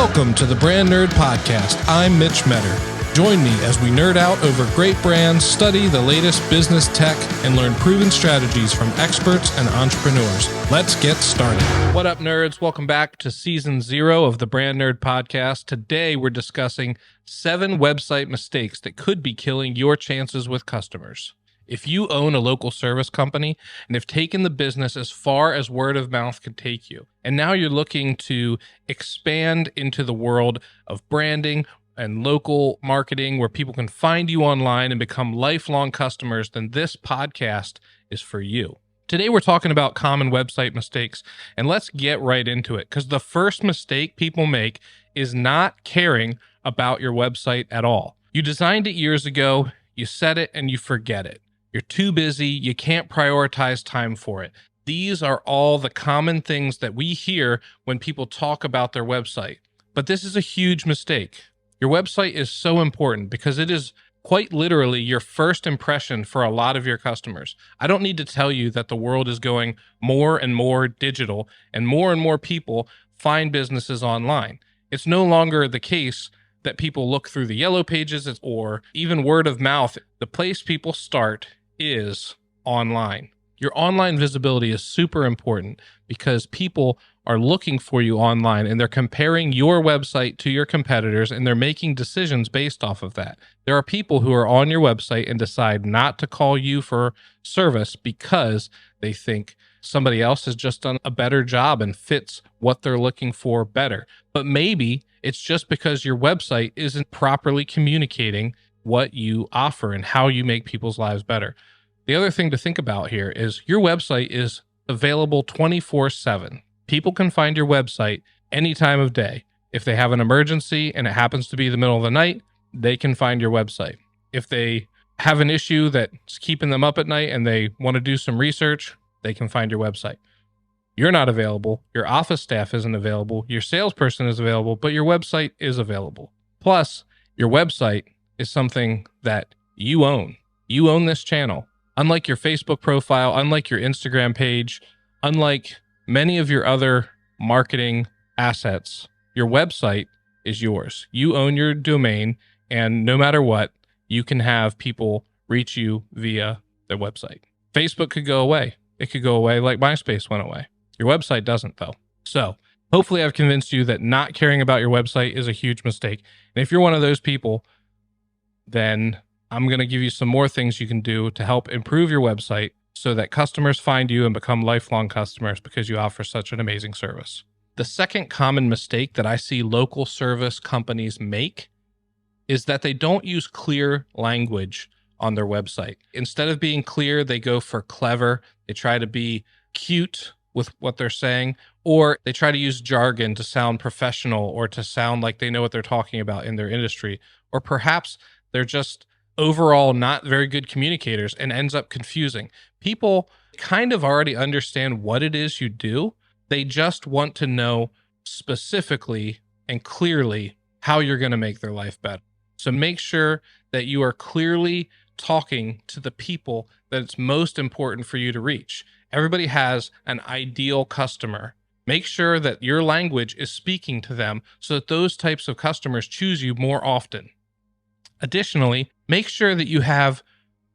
Welcome to the Brand Nerd Podcast. I'm Mitch Metter. Join me as we nerd out over great brands, study the latest business tech, and learn proven strategies from experts and entrepreneurs. Let's get started. What up, nerds? Welcome back to Season 0 of the Brand Nerd Podcast. Today, we're discussing 7 website mistakes that could be killing your chances with customers. If you own a local service company and have taken the business as far as word of mouth could take you, and now you're looking to expand into the world of branding and local marketing where people can find you online and become lifelong customers, then this podcast is for you. Today, we're talking about common website mistakes, and let's get right into it, because the first mistake people make is not caring about your website at all. You designed it years ago, you set it, and you forget it. You're too busy, you can't prioritize time for it. These are all the common things that we hear when people talk about their website. But this is a huge mistake. Your website is so important because it is quite literally your first impression for a lot of your customers. I don't need to tell you that the world is going more and more digital and more people find businesses online. It's no longer the case that people look through the yellow pages or even word of mouth. The place people start is online. Your online visibility is super important because people are looking for you online and they're comparing your website to your competitors and they're making decisions based off of that. There are people who are on your website and decide not to call you for service because they think somebody else has just done a better job and fits what they're looking for better. But maybe it's just because your website isn't properly communicating what you offer and how you make people's lives better. The other thing to think about here is your website is available 24/7. People can find your website any time of day. If they have an emergency and it happens to be the middle of the night, they can find your website. If they have an issue that's keeping them up at night and they want to do some research, they can find your website. You're not available. Your office staff isn't available. Your salesperson is available, but your website is available. Plus, your website is something that you own. You own this channel. Unlike your Facebook profile, unlike your Instagram page, unlike many of your other marketing assets, your website is yours. You own your domain, and no matter what, you can have people reach you via their website. Facebook could go away. It could go away like MySpace went away. Your website doesn't, though. So hopefully I've convinced you that not caring about your website is a huge mistake. And if you're one of those people, then I'm going to give you some more things you can do to help improve your website so that customers find you and become lifelong customers because you offer such an amazing service. The second common mistake that I see local service companies make is that they don't use clear language on their website. Instead of being clear, they go for clever. They try to be cute with what they're saying, or they try to use jargon to sound professional or to sound like they know what they're talking about in their industry. Or perhaps they're just overall not very good communicators and ends up confusing. People kind of already understand what it is you do. They just want to know specifically and clearly how you're going to make their life better. So make sure that you are clearly talking to the people that it's most important for you to reach. Everybody has an ideal customer. Make sure that your language is speaking to them so that those types of customers choose you more often. Additionally, make sure that you have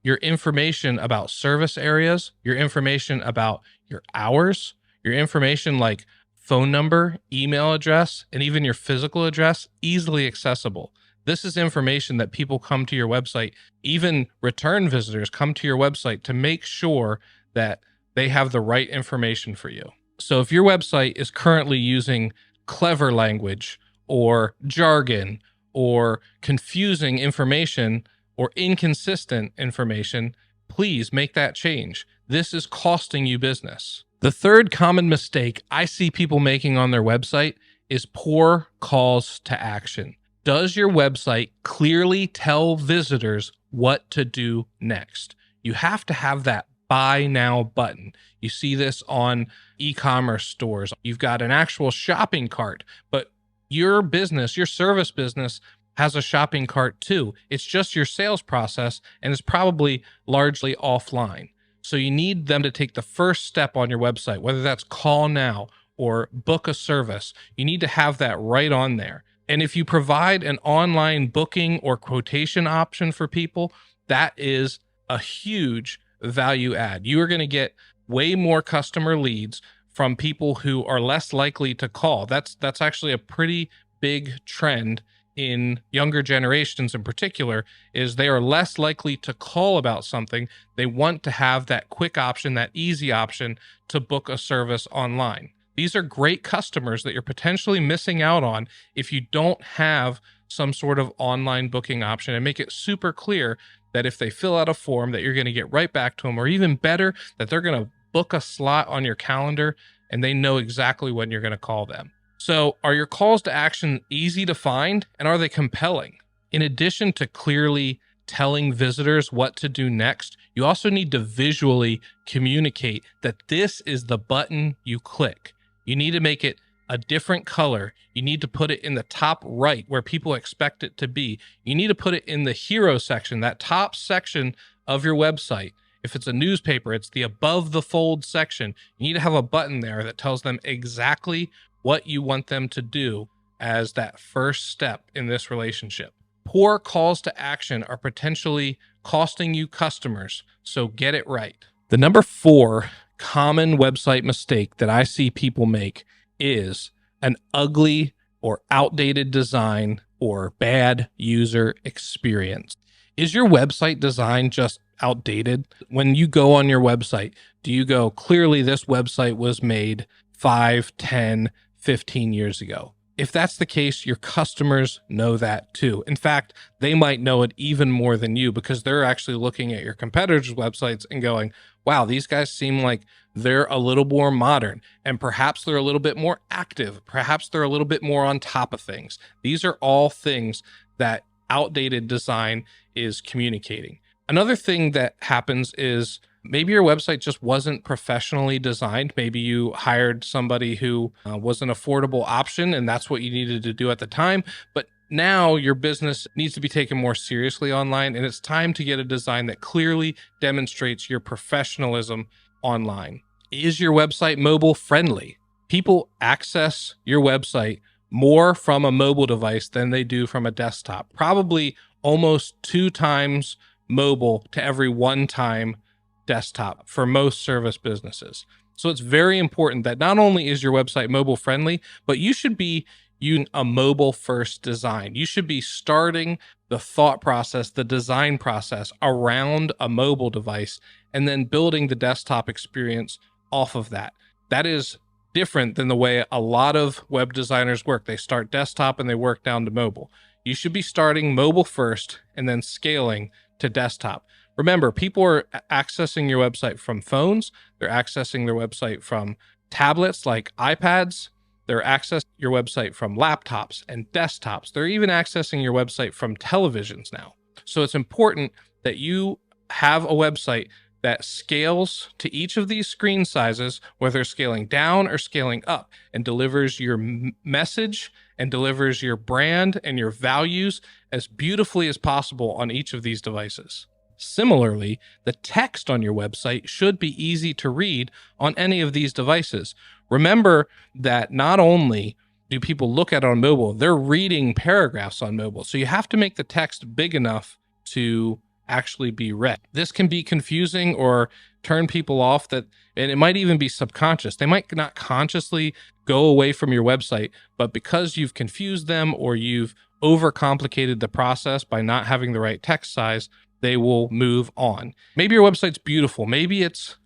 your information about service areas, your information about your hours, your information like phone number, email address, and even your physical address easily accessible. This is information that people come to your website, even return visitors come to your website to make sure that they have the right information for you. So if your website is currently using clever language or jargon or confusing information or inconsistent information, please make that change. This is costing you business. The third common mistake I see people making on their website is poor calls to action. Does your website clearly tell visitors what to do next? You have to have that buy now button. You see this on e-commerce stores. You've got an actual shopping cart, but your business, your service business, has a shopping cart too. It's just your sales process and it's probably largely offline. So you need them to take the first step on your website, whether that's call now or book a service. You need to have that right on there. And if you provide an online booking or quotation option for people, that is a huge value add. You are going to get way more customer leads from people who are less likely to call. That's actually a pretty big trend in younger generations in particular, is they are less likely to call about something. They want to have that quick option, that easy option to book a service online. These are great customers that you're potentially missing out on if you don't have some sort of online booking option, and make it super clear that if they fill out a form that you're going to get right back to them, or even better, that they're going to book a slot on your calendar and they know exactly when you're going to call them. So are your calls to action easy to find, and are they compelling? In addition to clearly telling visitors what to do next, you also need to visually communicate that this is the button you click. You need to make it a different color. You need to put it in the top right where people expect it to be. You need to put it in the hero section, that top section of your website. If it's a newspaper, it's the above the fold section. You need to have a button there that tells them exactly what you want them to do as that first step in this relationship. Poor calls to action are potentially costing you customers, so get it right. The number 4 common website mistake that I see people make is an ugly or outdated design or bad user experience. Is your website design just outdated? When you go on your website, do you go, clearly this website was made 5, 10, 15 years ago? If that's the case, your customers know that too. In fact, they might know it even more than you, because they're actually looking at your competitors' websites and going, wow, these guys seem like they're a little more modern, and perhaps they're a little bit more active. Perhaps they're a little bit more on top of things. These are all things that outdated design is communicating. Another thing that happens is maybe your website just wasn't professionally designed. Maybe you hired somebody who was an affordable option, and that's what you needed to do at the time. But now your business needs to be taken more seriously online, and it's time to get a design that clearly demonstrates your professionalism online. Is your website mobile friendly? People access your website more from a mobile device than they do from a desktop. Probably almost 2 times mobile to every 1 time desktop for most service businesses. So it's very important that not only is your website mobile friendly, but you should be using a mobile first design. You should be starting the thought process, the design process around a mobile device, and then building the desktop experience off of that. That is different than the way a lot of web designers work. They start desktop and they work down to mobile. You should be starting mobile first and then scaling to desktop. Remember, people are accessing your website from phones. They're accessing their website from tablets like iPads. They're accessing your website from laptops and desktops. They're even accessing your website from televisions now. So it's important that you have a website that scales to each of these screen sizes, whether scaling down or scaling up, and delivers your message and delivers your brand and your values as beautifully as possible on each of these devices. Similarly, the text on your website should be easy to read on any of these devices. Remember that not only do people look at it on mobile, they're reading paragraphs on mobile. So you have to make the text big enough to actually be read. This can be confusing or turn people off, and it might even be subconscious. They might not consciously go away from your website, but because you've confused them or you've overcomplicated the process by not having the right text size, they will move on. Maybe your website's beautiful. Maybe it's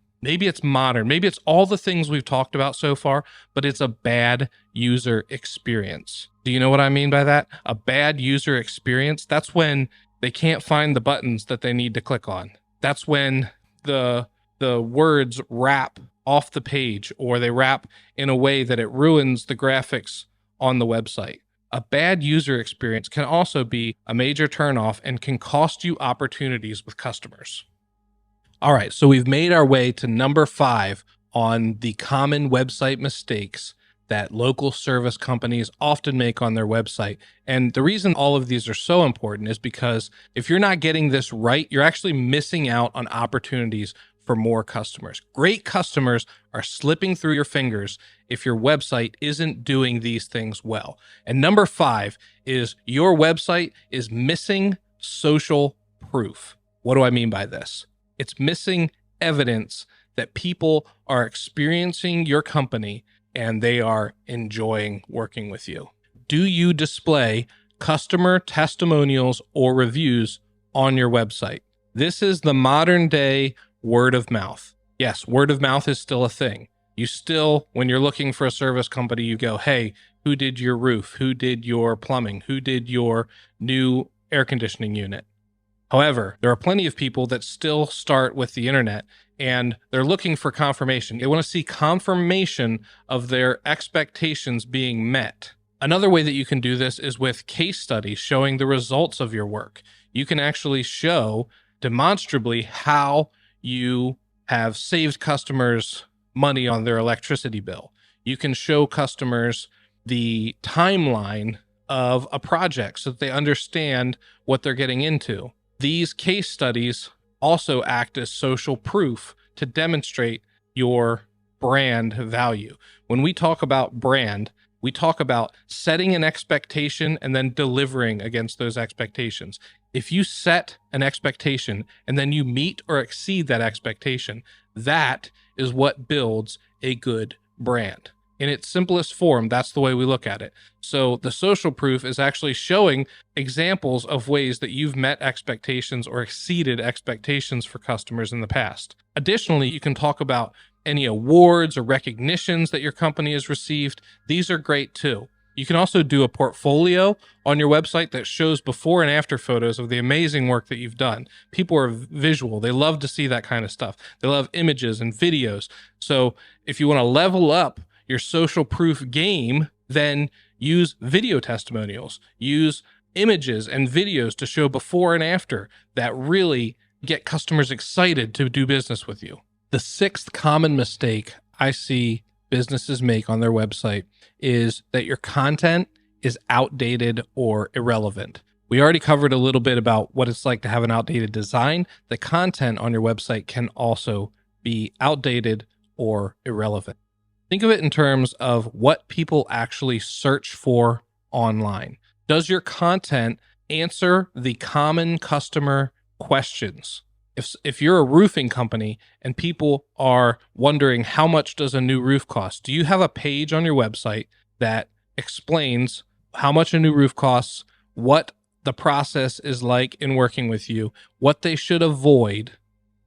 modern. Maybe it's all the things we've talked about so far, but it's a bad user experience. Do you know what I mean by that? A bad user experience. That's when they can't find the buttons that they need to click on. That's when the words wrap off the page, or they wrap in a way that it ruins the graphics on the website. A bad user experience can also be a major turnoff and can cost you opportunities with customers. All right, so we've made our way to number 5 on the common website mistakes that local service companies often make on their website. And the reason all of these are so important is because if you're not getting this right, you're actually missing out on opportunities for more customers. Great customers are slipping through your fingers if your website isn't doing these things well. And number 5 is your website is missing social proof. What do I mean by this? It's missing evidence that people are experiencing your company and they are enjoying working with you. Do you display customer testimonials or reviews on your website? This is the modern day word of mouth. Yes, word of mouth is still a thing. You still, when you're looking for a service company, you go, hey, who did your roof? Who did your plumbing? Who did your new air conditioning unit? However, there are plenty of people that still start with the internet and they're looking for confirmation. They want to see confirmation of their expectations being met. Another way that you can do this is with case studies showing the results of your work. You can actually show demonstrably how you have saved customers money on their electricity bill. You can show customers the timeline of a project so that they understand what they're getting into. These case studies also act as social proof to demonstrate your brand value. When we talk about brand, we talk about setting an expectation and then delivering against those expectations. If you set an expectation and then you meet or exceed that expectation, that is what builds a good brand. In its simplest form, that's the way we look at it. So the social proof is actually showing examples of ways that you've met expectations or exceeded expectations for customers in the past. Additionally, you can talk about any awards or recognitions that your company has received. These are great too. You can also do a portfolio on your website that shows before and after photos of the amazing work that you've done. People are visual. They love to see that kind of stuff. They love images and videos. So if you want to level up your social proof game, then use video testimonials, use images and videos to show before and after that really get customers excited to do business with you. The 6th common mistake I see businesses make on their website is that your content is outdated or irrelevant. We already covered a little bit about what it's like to have an outdated design. The content on your website can also be outdated or irrelevant. Think of it in terms of what people actually search for online. Does your content answer the common customer questions? If you're a roofing company and people are wondering how much does a new roof cost, do you have a page on your website that explains how much a new roof costs, what the process is like in working with you, what they should avoid,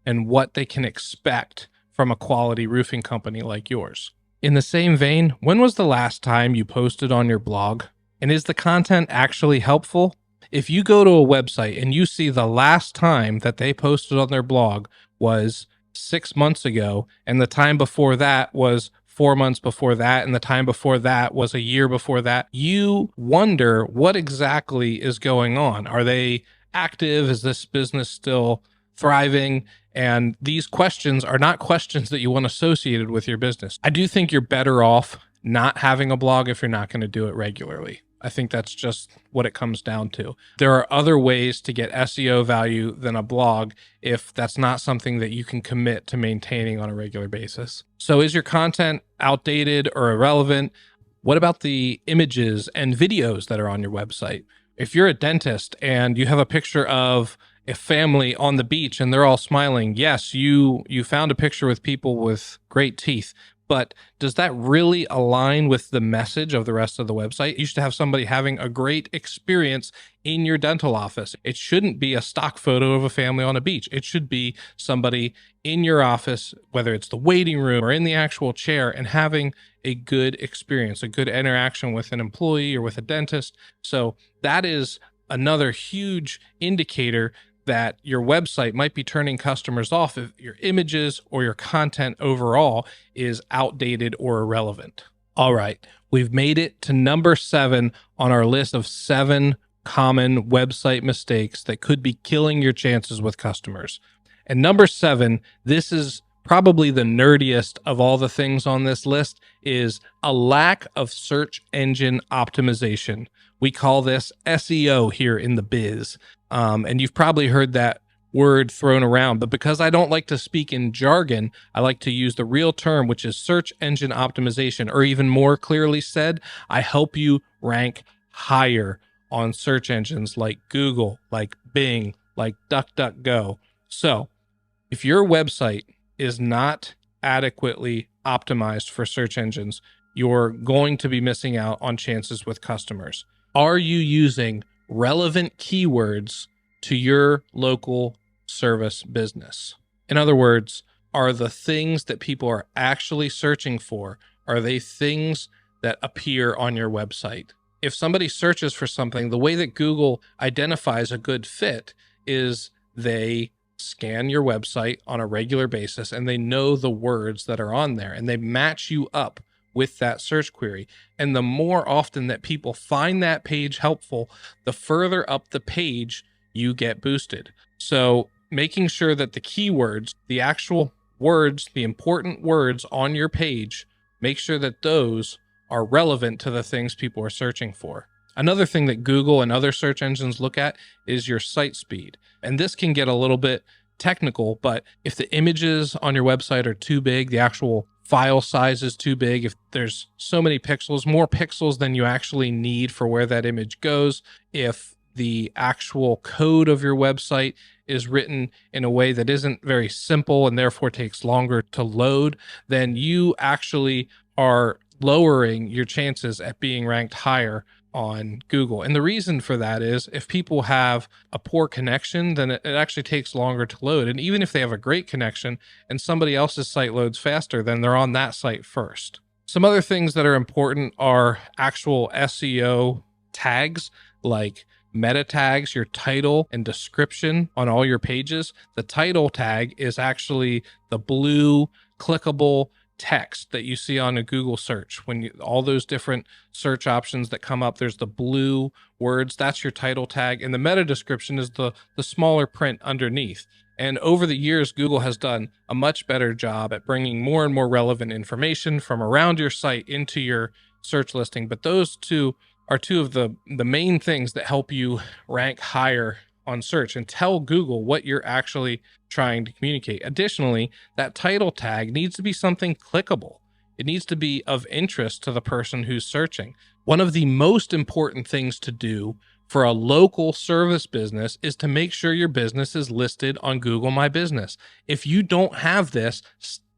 and what they can expect from a quality roofing company like yours? In the same vein, when was the last time you posted on your blog? And is the content actually helpful? If you go to a website and you see the last time that they posted on their blog was 6 months ago, and the time before that was 4 months before that, and the time before that was a year before that, you wonder what exactly is going on. Are they active? Is this business still thriving? And these questions are not questions that you want associated with your business. I do think you're better off not having a blog if you're not going to do it regularly. I think that's just what it comes down to. There are other ways to get SEO value than a blog if that's not something that you can commit to maintaining on a regular basis. So is your content outdated or irrelevant? What about the images and videos that are on your website? If you're a dentist and you have a picture of a family on the beach and they're all smiling, yes, you found a picture with people with great teeth, but does that really align with the message of the rest of the website? You should have somebody having a great experience in your dental office. It shouldn't be a stock photo of a family on a beach. It should be somebody in your office, whether it's the waiting room or in the actual chair, and having a good experience, a good interaction with an employee or with a dentist. So that is another huge indicator that your website might be turning customers off if your images or your content overall is outdated or irrelevant. All right, we've made it to number 7 on our list of 7 common website mistakes that could be killing your chances with customers. And number 7, this is probably the nerdiest of all the things on this list, is a lack of search engine optimization. We call this SEO here in the biz. And you've probably heard that word thrown around, but because I don't like to speak in jargon, I like to use the real term, which is search engine optimization, or even more clearly said, I help you rank higher on search engines like Google, like Bing, like DuckDuckGo. So if your website is not adequately optimized for search engines, you're going to be missing out on chances with customers. Are you using relevant keywords to your local service business? In other words, are the things that people are actually searching for, are they things that appear on your website? If somebody searches for something, the way that Google identifies a good fit is they scan your website on a regular basis and they know the words that are on there and they match you up with that search query. And the more often that people find that page helpful, the further up the page you get boosted. So making sure that the keywords, the actual words, the important words on your page, make sure that those are relevant to the things people are searching for. Another thing that Google and other search engines look at is your site speed. And this can get a little bit technical, but if the images on your website are too big, the actual file size is too big, if there's so many pixels, more pixels than you actually need for where that image goes, if the actual code of your website is written in a way that isn't very simple and therefore takes longer to load, then you actually are lowering your chances at being ranked higher on Google. And the reason for that is if people have a poor connection, then it actually takes longer to load. And even if they have a great connection and somebody else's site loads faster, then they're on that site first. Some other things that are important are actual SEO tags, like meta tags, your title and description on all your pages. The title tag is actually the blue clickable text that you see on a Google search. When all those different search options that come up, there's the blue words, that's your title tag. And the meta description is the smaller print underneath. And over the years, Google has done a much better job at bringing more and more relevant information from around your site into your search listing. But those two are two of the main things that help you rank higher on search and tell Google what you're actually trying to communicate. Additionally, that title tag needs to be something clickable. It needs to be of interest to the person who's searching. One of the most important things to do for a local service business is to make sure your business is listed on Google My Business. If you don't have this,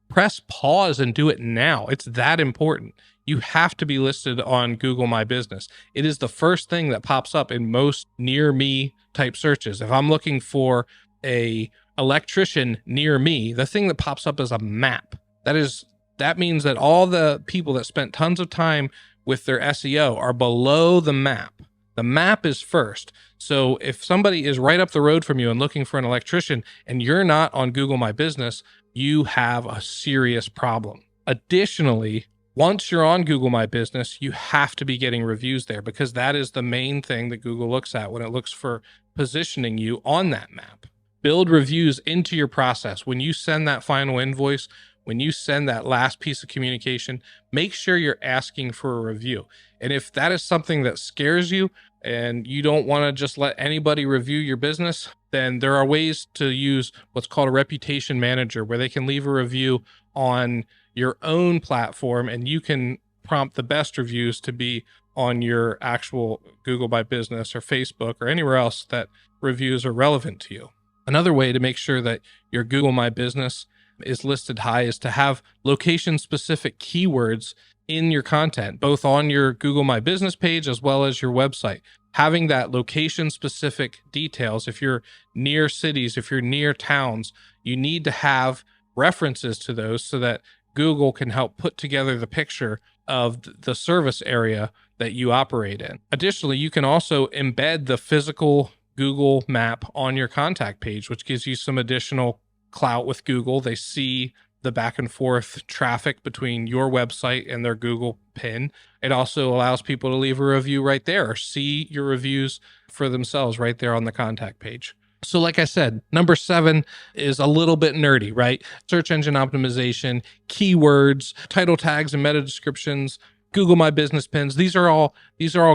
press pause and do it now. It's that important. You have to be listed on Google My Business. It is the first thing that pops up in most near me type searches. If I'm looking for a electrician near me, the thing that pops up is a map. That means that all the people that spent tons of time with their SEO are below the map. The map is first. So if somebody is right up the road from you and looking for an electrician and you're not on Google My Business, you have a serious problem. Additionally, once you're on Google My Business, you have to be getting reviews there because that is the main thing that Google looks at when it looks for positioning you on that map. Build reviews into your process. When you send that final invoice, when you send that last piece of communication, make sure you're asking for a review. And if that is something that scares you and you don't want to just let anybody review your business, then there are ways to use what's called a reputation manager where they can leave a review on your own platform and you can prompt the best reviews to be on your actual Google My Business or Facebook or anywhere else that reviews are relevant to you. Another way to make sure that your Google My Business is listed high is to have location-specific keywords in your content, both on your Google My Business page as well as your website. Having that location-specific details, if you're near cities, if you're near towns, you need to have references to those so that Google can help put together the picture of the service area that you operate in. Additionally, you can also embed the physical Google map on your contact page, which gives you some additional clout with Google. They see the back and forth traffic between your website and their Google pin. It also allows people to leave a review right there or see your reviews for themselves right there on the contact page. So like I said, number 7 is a little bit nerdy, right? Search engine optimization, keywords, title tags and meta descriptions, Google My Business pins. These are all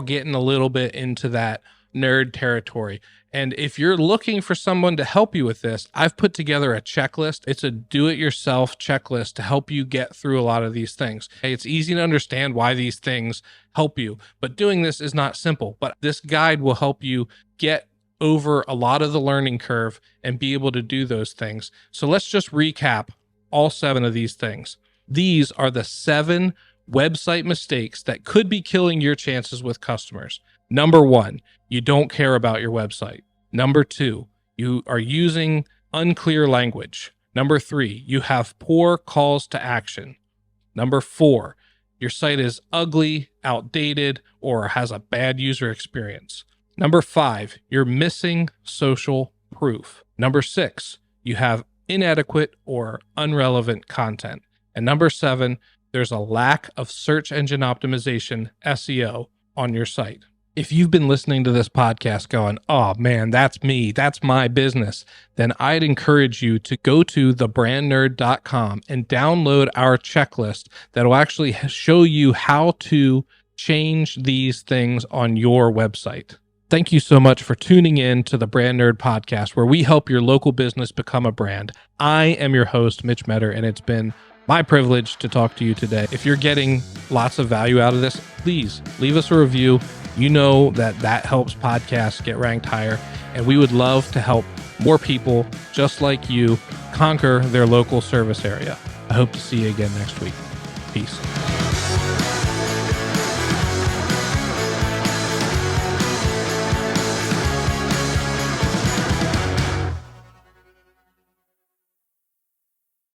getting a little bit into that nerd territory. And if you're looking for someone to help you with this, I've put together a checklist. It's a do-it-yourself checklist to help you get through a lot of these things. It's easy to understand why these things help you, but doing this is not simple. But this guide will help you get over a lot of the learning curve and be able to do those things. So let's just recap all 7 of these things. These are the 7 website mistakes that could be killing your chances with customers. Number 1, you don't care about your website. Number 2, you are using unclear language. Number 3, you have poor calls to action. Number 4, your site is ugly, outdated, or has a bad user experience. Number 5, you're missing social proof. Number 6, you have inadequate or irrelevant content. And number 7, there's a lack of search engine optimization, SEO, on your site. If you've been listening to this podcast going, oh man, that's me, that's my business, then I'd encourage you to go to thebrandnerd.com and download our checklist that will actually show you how to change these things on your website. Thank you so much for tuning in to the Brand Nerd Podcast, where we help your local business become a brand. I am your host, Mitch Metter, and it's been my privilege to talk to you today. If you're getting lots of value out of this, please leave us a review. You know that helps podcasts get ranked higher, and we would love to help more people just like you conquer their local service area. I hope to see you again next week. Peace.